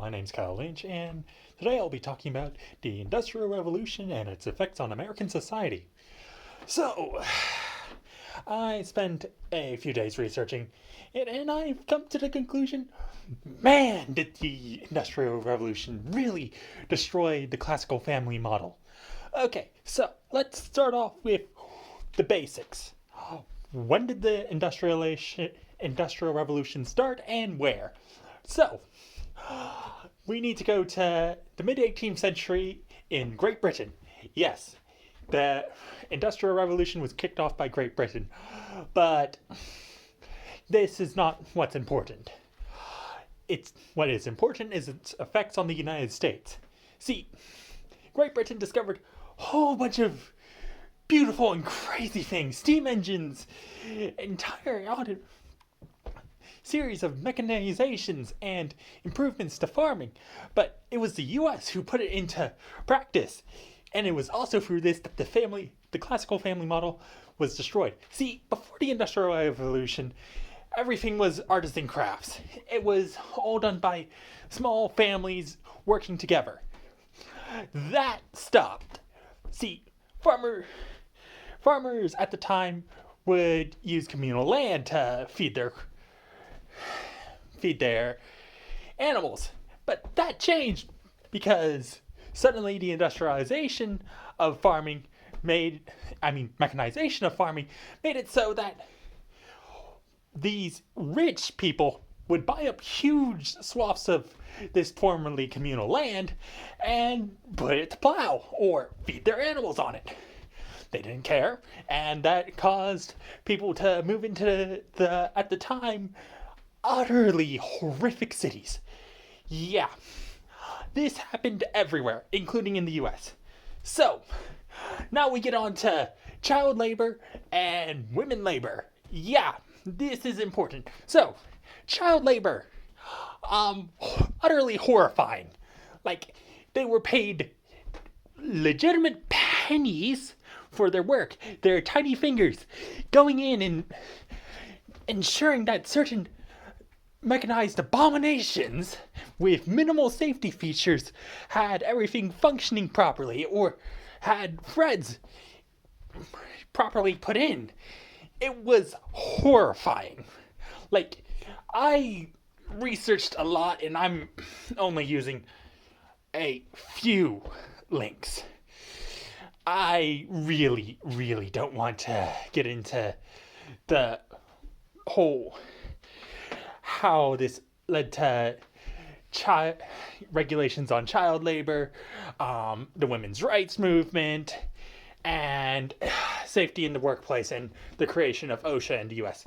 my name's Kyle Lynch, and today I'll be talking about the Industrial Revolution and its effects on American society. So, I spent a few days researching it, and I've come to the conclusion, man, did the Industrial Revolution really destroy the classical family model. Okay, so let's start off with the basics. When did the Industrial Revolution start and where? So, we need to go to the mid-18th century in Great Britain. Yes, the Industrial Revolution was kicked off by Great Britain, but this is not what's important. What is important is its effects on the United States. See, Great Britain discovered a whole bunch of beautiful and crazy things. Steam engines, entire series of mechanizations and improvements to farming. But it was the U.S. who put it into practice. And it was also through this that the classical family model was destroyed. See, before the Industrial Revolution, everything was artisan crafts. It was all done by small families working together. That stopped. See, farmers at the time would use communal land to feed their animals. But that changed because suddenly the industrialization of farming mechanization of farming made it so that these rich people would buy up huge swaths of this formerly communal land and put it to plow or feed their animals on it. They didn't care, and that caused people to move into at the time, utterly horrific cities. Yeah, this happened everywhere, including in the US. So, now we get on to child labor and women labor. Yeah, this is important. So, child labor, utterly horrifying. Like, they were paid legitimate pennies for their work, their tiny fingers going in and ensuring that certain mechanized abominations with minimal safety features had everything functioning properly or had threads properly put in. It was horrifying. Like, I researched a lot and I'm only using a few links. I really, really don't want to get into the whole how this led to regulations on child labor, the women's rights movement, and safety in the workplace and the creation of OSHA in the US.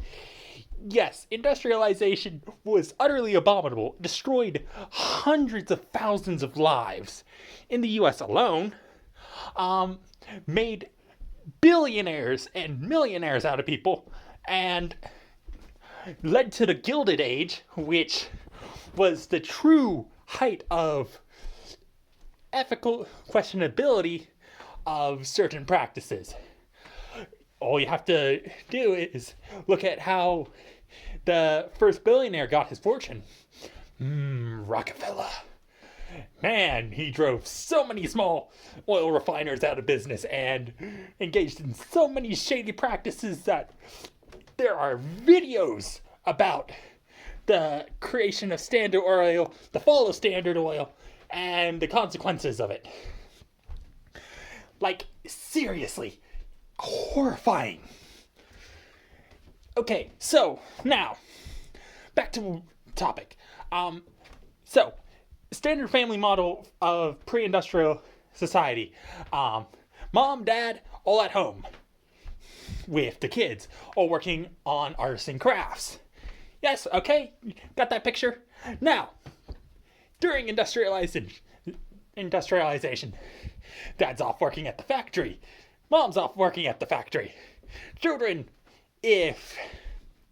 Yes, industrialization was utterly abominable, destroyed hundreds of thousands of lives in the US alone, made billionaires and millionaires out of people, and led to the Gilded Age, which was the true height of ethical questionability of certain practices. All you have to do is look at how the first billionaire got his fortune. Rockefeller. Man, he drove so many small oil refiners out of business and engaged in so many shady practices that there are videos about the creation of Standard Oil, the fall of Standard Oil, and the consequences of it. Like, seriously, horrifying. Okay, so now back to the topic. So standard family model of pre-industrial society. Mom, dad, all at home with the kids, all working on artisan crafts. Yes, okay, got that picture? Now, during industrialization, dad's off working at the factory, mom's off working at the factory. Children, if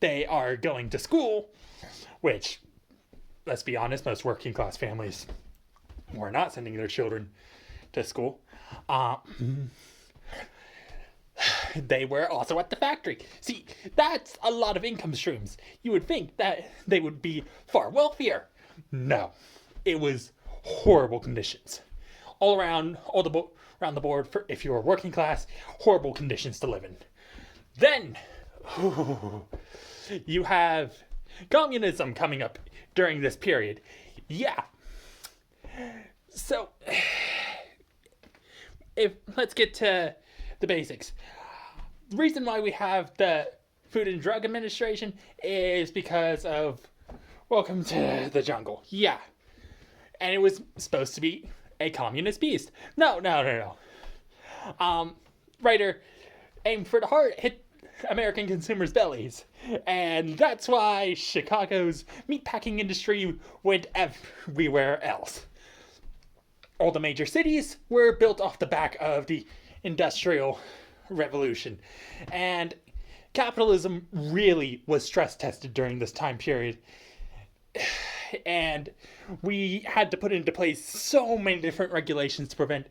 they are going to school, which, let's be honest, most working class families were not sending their children to school, they were also at the factory. See, that's a lot of income streams. You would think that they would be far wealthier. No. it was horrible conditions. Around the board, for if you were working class, horrible conditions to live in. Then, you have communism coming up during this period. Yeah. So, let's get to the basics. The reason why we have the Food and Drug Administration is because of Welcome to the Jungle. Yeah. And it was supposed to be a communist beast. No. Writer aimed for the heart, hit American consumers' bellies. And that's why Chicago's meatpacking industry went everywhere else. All the major cities were built off the back of the Industrial Revolution. And capitalism really was stress tested during this time period. And we had to put into place so many different regulations to prevent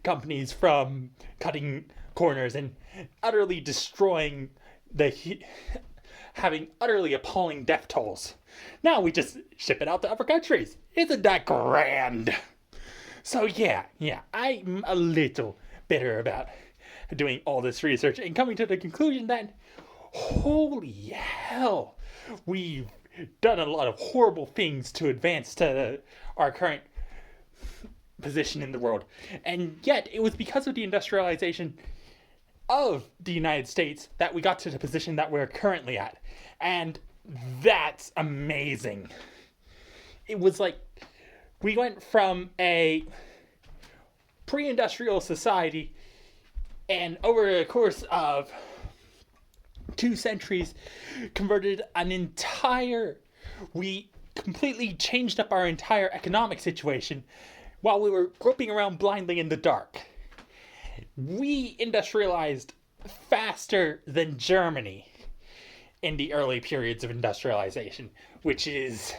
companies from cutting corners and utterly destroying having utterly appalling death tolls. Now we just ship it out to other countries. Isn't that grand? So yeah, I'm a little bitter about doing all this research and coming to the conclusion that, holy hell, we've done a lot of horrible things to advance to our current position in the world. And yet, it was because of the industrialization of the United States that we got to the position that we're currently at. And that's amazing. It was like we went from a pre-industrial society, and over the course of 2 centuries, we completely changed up our entire economic situation while we were groping around blindly in the dark. We industrialized faster than Germany in the early periods of industrialization, which is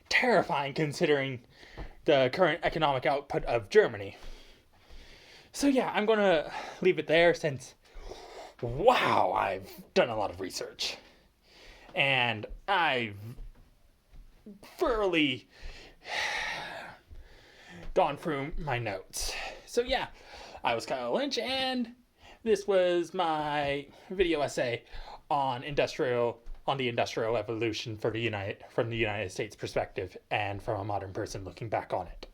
terrifying considering the current economic output of Germany. So yeah, I'm going to leave it there since, wow, I've done a lot of research. And I've thoroughly gone through my notes. So yeah, I was Kyle Lynch, and this was my video essay on the industrial evolution from the United States perspective and from a modern person looking back on it.